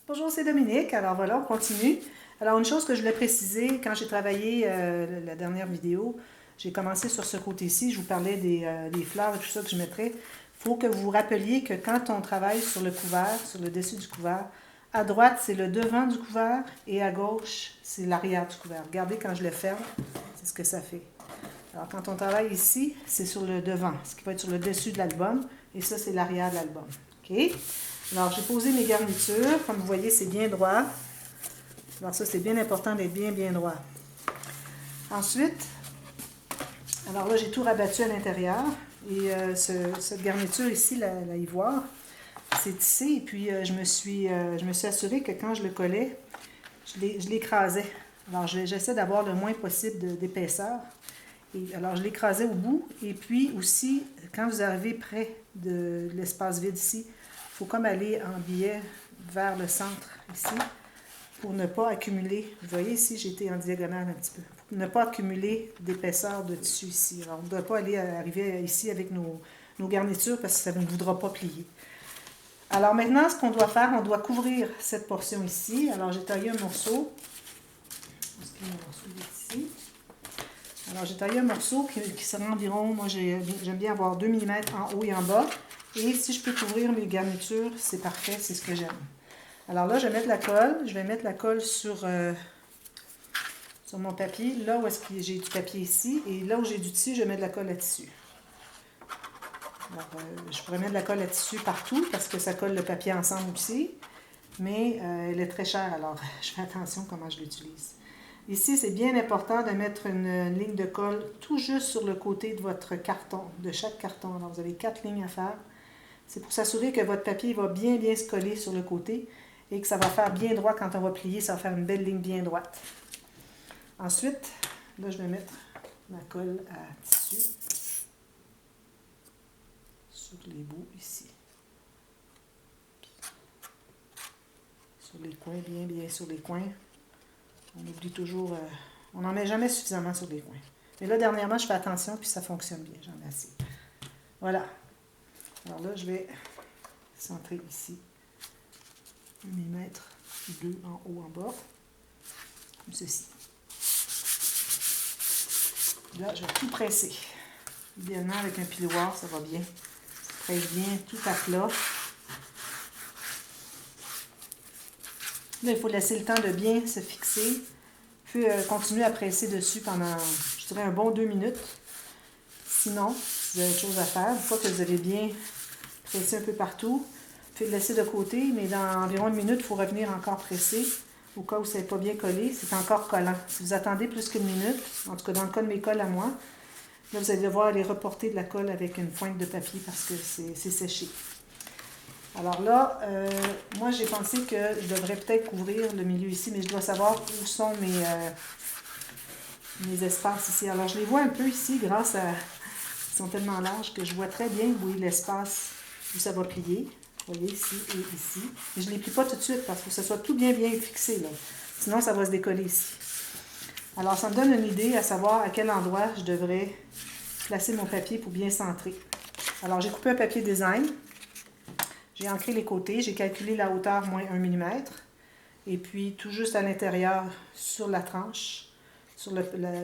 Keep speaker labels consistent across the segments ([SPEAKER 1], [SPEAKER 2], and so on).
[SPEAKER 1] Bonjour, c'est Dominique. Alors voilà, on continue. Alors une chose que je voulais préciser, quand j'ai travaillé la dernière vidéo, j'ai commencé sur ce côté-ci, je vous parlais des fleurs et tout ça que je mettrais. Il faut que vous vous rappeliez que quand on travaille sur le couvert, sur le dessus du couvert, à droite, c'est le devant du couvert et à gauche, c'est l'arrière du couvert. Regardez quand je le ferme, c'est ce que ça fait. Alors quand on travaille ici, c'est sur le devant, ce qui va être sur le dessus de l'album, et ça, c'est l'arrière de l'album. OK? Alors, j'ai posé mes garnitures. Comme vous voyez, c'est bien droit. Alors ça, c'est bien important d'être bien droit. Ensuite, alors là, j'ai tout rabattu à l'intérieur. Et cette garniture ici, la ivoire, c'est tissé. Et puis, je me suis assurée que quand je le collais, je l'écrasais. Alors, j'essaie d'avoir le moins possible d'épaisseur. Alors, je l'écrasais au bout. Et puis aussi, quand vous arrivez près de l'espace vide ici, il faut comme aller en biais vers le centre ici pour ne pas accumuler. Vous voyez ici, j'ai été en diagonale un petit peu. Pour ne pas accumuler d'épaisseur de tissu ici. Alors, on ne doit pas arriver ici avec nos garnitures parce que ça ne voudra pas plier. Alors maintenant, ce qu'on doit faire, on doit couvrir cette portion ici. Alors, j'ai taillé un morceau. Est-ce qu'il y a un morceau ici? Alors, j'ai taillé un morceau qui sera environ, moi j'aime bien avoir 2 mm en haut et en bas. Et si je peux couvrir mes garnitures, c'est parfait, c'est ce que j'aime. Alors là, je vais mettre la colle. Je vais mettre la colle sur mon papier. Là où est-ce que j'ai du papier ici. Et là où j'ai du tissu, je vais mettre de la colle à tissu. Alors, je pourrais mettre de la colle à tissu partout parce que ça colle le papier ensemble aussi. Mais elle est très chère, alors je fais attention comment je l'utilise. Ici, c'est bien important de mettre une ligne de colle tout juste sur le côté de votre carton, de chaque carton. Alors, vous avez 4 lignes à faire. C'est pour s'assurer que votre papier va bien se coller sur le côté et que ça va faire bien droit quand on va plier. Ça va faire une belle ligne bien droite. Ensuite, là, je vais mettre ma colle à tissu sur les bouts ici. Sur les coins, bien sur les coins. On oublie toujours, on n'en met jamais suffisamment sur les coins. Mais là, dernièrement, je fais attention, puis ça fonctionne bien. J'en ai assez. Voilà. Alors là, je vais centrer ici. 1 mm, 2 en haut, en bas. Comme ceci. Là, je vais tout presser. Idéalement, avec un piloir, ça va bien. Ça presse bien tout à plat. Là, il faut laisser le temps de bien se fixer. Puis continuer à presser dessus pendant, je dirais, un bon 2 minutes. Sinon, vous avez autre chose à faire. Une fois que vous avez bien pressé un peu partout, puis le laisser de côté, mais dans environ 1 minute, il faut revenir encore presser. Au cas où ça n'est pas bien collé, c'est encore collant. Si vous attendez plus qu'une minute, en tout cas dans le cas de mes colles à moi, là, vous allez devoir aller reporter de la colle avec une pointe de papier parce que c'est séché. Alors là, moi j'ai pensé que je devrais peut-être couvrir le milieu ici, mais je dois savoir où sont mes espaces ici. Alors je les vois un peu ici grâce à... Ils sont tellement larges que je vois très bien où est l'espace où ça va plier. Vous voyez, ici et ici. Mais je ne les plie pas tout de suite parce qu'il faut que ça soit tout bien fixé, là. Sinon, ça va se décoller ici. Alors, ça me donne une idée à savoir à quel endroit je devrais placer mon papier pour bien centrer. Alors, j'ai coupé un papier design. J'ai ancré les côtés. J'ai calculé la hauteur moins 1 mm. Et puis, tout juste à l'intérieur, sur la tranche,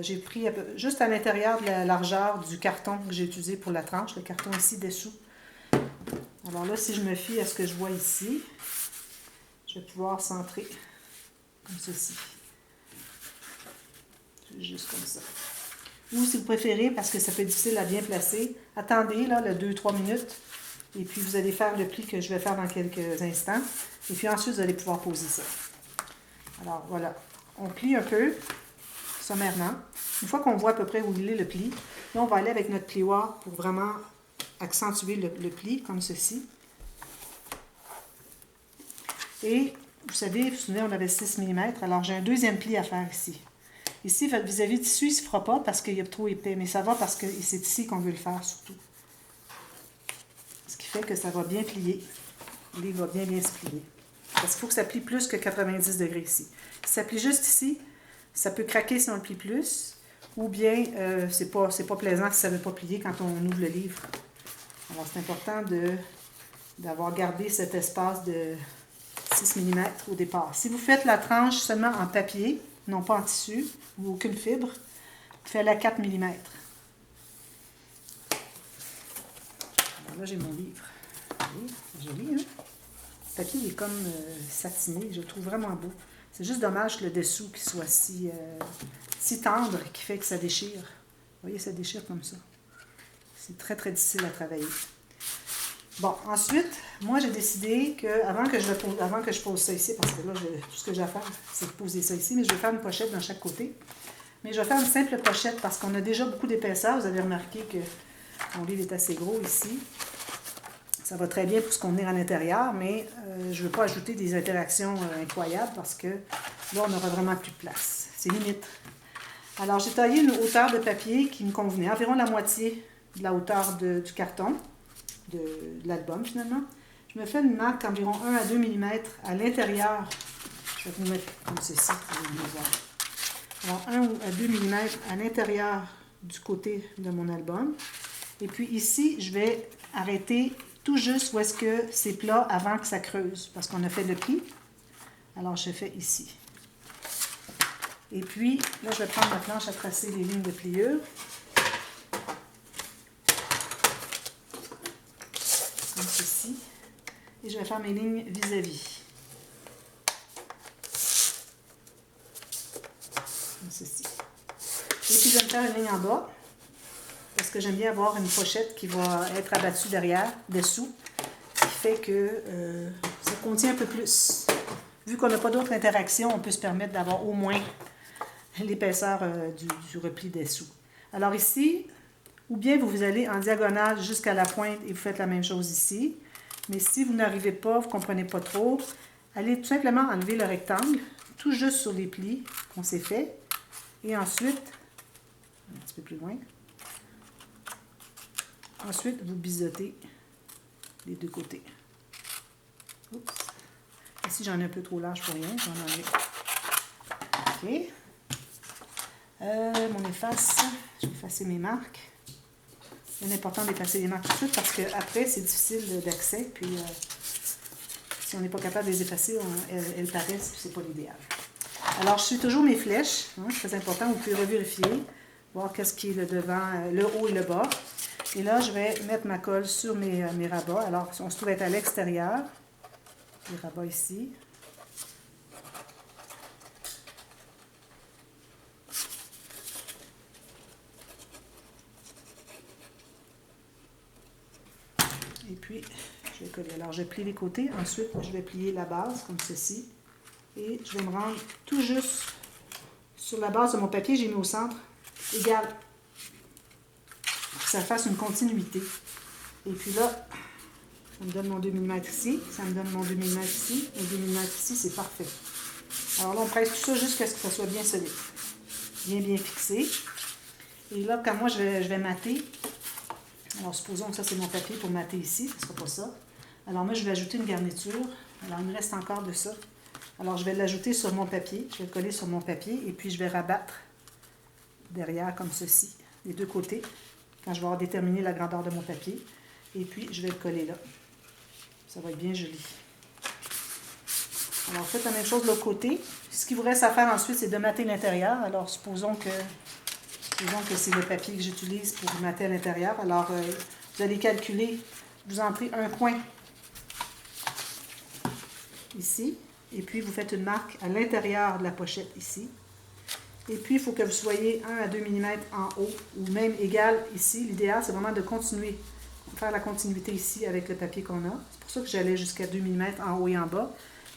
[SPEAKER 1] j'ai pris juste à l'intérieur de la largeur du carton que j'ai utilisé pour la tranche, le carton ici dessous. Alors là, si je me fie à ce que je vois ici, je vais pouvoir centrer comme ceci. Juste comme ça. Ou si vous préférez, parce que ça peut être difficile à bien placer, attendez là, le 2-3 minutes, et puis vous allez faire le pli que je vais faire dans quelques instants. Et puis ensuite, vous allez pouvoir poser ça. Alors voilà, on plie un peu, sommairement. Une fois qu'on voit à peu près où il est le pli, là, on va aller avec notre plioir pour vraiment accentuer le pli, comme ceci. Et, vous savez, vous vous souvenez, on avait 6 mm, alors j'ai un deuxième pli à faire ici. Ici, vis-à-vis du tissu, il ne se fera pas parce qu'il est trop épais, mais ça va parce que c'est ici qu'on veut le faire, surtout. Ce qui fait que ça va bien plier. Il va bien se plier. Parce qu'il faut que ça plie plus que 90 degrés ici. Si ça plie juste ici, ça peut craquer si on le plie plus, ou bien c'est pas plaisant si ça ne veut pas plier quand on ouvre le livre. Alors, c'est important d'avoir gardé cet espace de 6 mm au départ. Si vous faites la tranche seulement en papier, non pas en tissu, ou aucune fibre, faites-la 4 mm. Alors là, j'ai mon livre. Oui, c'est joli, hein? Le papier est comme satiné, je le trouve vraiment beau. C'est juste dommage que le dessous qui soit si tendre qui fait que ça déchire. Vous voyez, ça déchire comme ça. C'est très, très difficile à travailler. Bon, ensuite, moi, j'ai décidé que avant que je pose ça ici, parce que là, tout ce que j'ai à faire, c'est de poser ça ici, mais je vais faire une pochette dans chaque côté. Mais je vais faire une simple pochette parce qu'on a déjà beaucoup d'épaisseur. Vous avez remarqué que mon livre est assez gros ici. Ça va très bien pour se contenir à l'intérieur, mais je ne veux pas ajouter des interactions incroyables parce que là, on n'aura vraiment plus de place. C'est limite. Alors, j'ai taillé une hauteur de papier qui me convenait, environ la moitié de la hauteur du carton, de l'album finalement. Je me fais une marque environ 1 à 2 mm à l'intérieur. Je vais vous mettre comme ceci, pour vous voir. Alors, 1 à 2 mm à l'intérieur du côté de mon album. Et puis ici, je vais arrêter tout juste où est-ce que c'est plat avant que ça creuse, parce qu'on a fait le pli. Alors, je fais ici. Et puis, là, je vais prendre ma planche à tracer les lignes de pliure. Comme ceci. Et je vais faire mes lignes vis-à-vis. Comme ceci. Et puis, je vais me faire une ligne en bas, parce que j'aime bien avoir une pochette qui va être abattue dessous, qui fait que ça contient un peu plus. Vu qu'on n'a pas d'autres interactions, on peut se permettre d'avoir au moins l'épaisseur du repli dessous. Alors ici, ou bien vous allez en diagonale jusqu'à la pointe et vous faites la même chose ici. Mais si vous n'arrivez pas, vous ne comprenez pas trop, allez tout simplement enlever le rectangle, tout juste sur les plis qu'on s'est fait. Et ensuite, un petit peu plus loin, ensuite vous biseautez les deux côtés. Oups. Ici, j'en ai un peu trop large pour rien, j'en enlève. OK. Mon efface, je vais effacer mes marques. C'est important d'effacer les marques tout de suite parce qu'après, c'est difficile d'accès. Puis, si on n'est pas capable de les effacer, elles paraissent, c'est pas l'idéal. Alors, je suis toujours mes flèches. Hein, c'est très important. Vous pouvez revérifier, voir qu'est-ce qui est le devant, le haut et le bas. Et là, je vais mettre ma colle sur mes rabats. Alors, on se trouve être à l'extérieur. Les rabats ici. Et puis, je vais coller. Alors, je plie les côtés. Ensuite, je vais plier la base, comme ceci. Et je vais me rendre tout juste sur la base de mon papier. J'ai mis au centre égal. Pour que ça fasse une continuité. Et puis là, ça me donne mon 2 mm ici. Ça me donne mon 2 mm ici. Et 2 mm ici, c'est parfait. Alors là, on presse tout ça jusqu'à ce que ça soit bien solide. Bien fixé. Et là, quand moi, je vais mater. Alors, supposons que ça, c'est mon papier pour mater ici. Ce ne sera pas ça. Alors, moi, je vais ajouter une garniture. Alors, il me reste encore de ça. Alors, je vais l'ajouter sur mon papier. Je vais le coller sur mon papier. Et puis, je vais rabattre derrière comme ceci, les deux côtés, quand je vais avoir déterminé la grandeur de mon papier. Et puis, je vais le coller là. Ça va être bien joli. Alors, faites la même chose de l'autre côté. Ce qu'il vous reste à faire ensuite, c'est de mater l'intérieur. Alors, supposons que c'est le papier que j'utilise pour mater à l'intérieur. Alors, vous allez calculer, vous entrez un coin ici, et puis vous faites une marque à l'intérieur de la pochette ici. Et puis, il faut que vous soyez 1 à 2 mm en haut, ou même égal ici. L'idéal, c'est vraiment de continuer, faire la continuité ici avec le papier qu'on a. C'est pour ça que j'allais jusqu'à 2 mm en haut et en bas,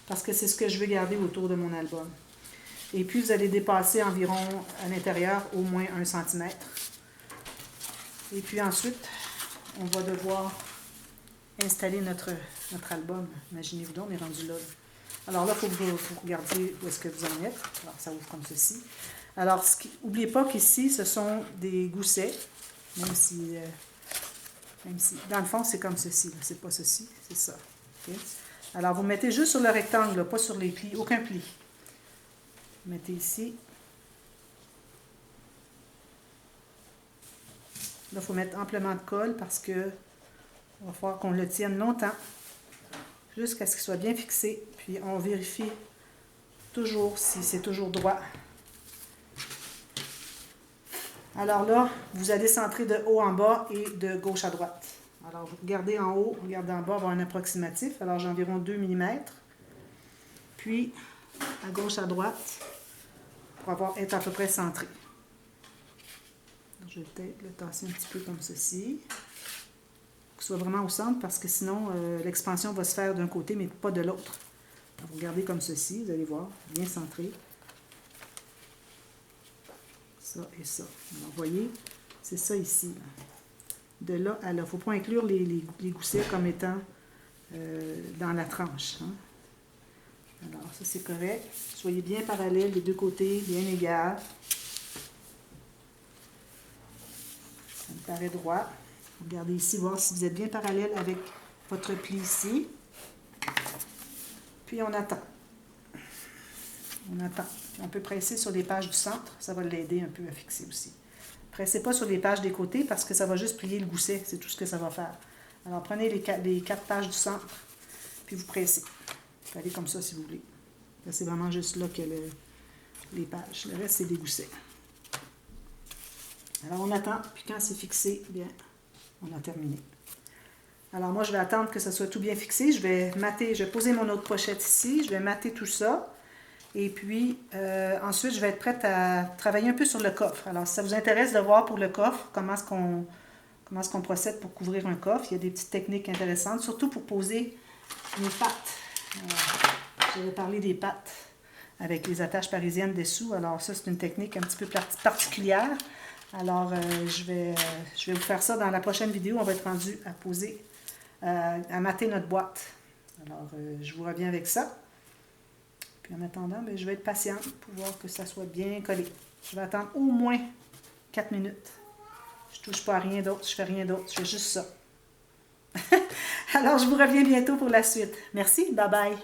[SPEAKER 1] parce que c'est ce que je veux garder autour de mon album. Et puis, vous allez dépasser environ à l'intérieur au moins 1 cm. Et puis ensuite, on va devoir installer notre album. Imaginez-vous donc, on est rendu là. Alors là, il faut que vous regardiez où est-ce que vous en êtes. Alors, ça ouvre comme ceci. Alors, n'oubliez pas qu'ici, ce sont des goussets, même si dans le fond, c'est comme ceci. C'est pas ceci, c'est ça. Okay? Alors, vous mettez juste sur le rectangle, là, pas sur les plis, aucun pli. Vous mettez ici. Là, il faut mettre amplement de colle parce que il va falloir qu'on le tienne longtemps jusqu'à ce qu'il soit bien fixé. Puis on vérifie toujours si c'est toujours droit. Alors là, vous allez centrer de haut en bas et de gauche à droite. Alors, vous regardez en haut, regardez en bas, avoir un approximatif. Alors, j'ai environ 2 mm. Puis, à gauche, à droite, pour être à peu près centré. Je vais peut-être le tasser un petit peu comme ceci. Pour qu'il soit vraiment au centre, parce que sinon, l'expansion va se faire d'un côté, mais pas de l'autre. Vous regardez comme ceci, vous allez voir, bien centré. Ça et ça. Alors, vous voyez, c'est ça ici. Là. De là à là. Il ne faut pas inclure les goussets comme étant dans la tranche. Hein. Alors, ça, c'est correct. Soyez bien parallèles, les deux côtés, bien égales. Ça me paraît droit. Regardez ici, voir si vous êtes bien parallèle avec votre pli ici. Puis, on attend. On attend. On peut presser sur les pages du centre. Ça va l'aider un peu à fixer aussi. Pressez pas sur les pages des côtés parce que ça va juste plier le gousset. C'est tout ce que ça va faire. Alors, prenez les 4 pages du centre, puis vous pressez. Vous pouvez aller comme ça si vous voulez. Là, c'est vraiment juste là que les pages. Le reste, c'est des goussets. Alors, on attend. Puis quand c'est fixé, bien, on a terminé. Alors, moi, je vais attendre que ça soit tout bien fixé. Je vais poser mon autre pochette ici. Je vais mater tout ça. Et puis, ensuite, je vais être prête à travailler un peu sur le coffre. Alors, si ça vous intéresse de voir pour le coffre, comment est-ce qu'on procède pour couvrir un coffre, il y a des petites techniques intéressantes, surtout pour poser mes pattes. J'avais parlé des pattes avec les attaches parisiennes dessous. Alors, ça, c'est une technique un petit peu particulière. Alors, je vais vous faire ça dans la prochaine vidéo. On va être rendu à poser, à mater notre boîte. Alors, je vous reviens avec ça. Puis en attendant, bien, je vais être patiente pour voir que ça soit bien collé. Je vais attendre au moins 4 minutes. Je ne touche pas à rien d'autre, je fais rien d'autre, je fais juste ça. Alors, je vous reviens bientôt pour la suite. Merci, bye bye.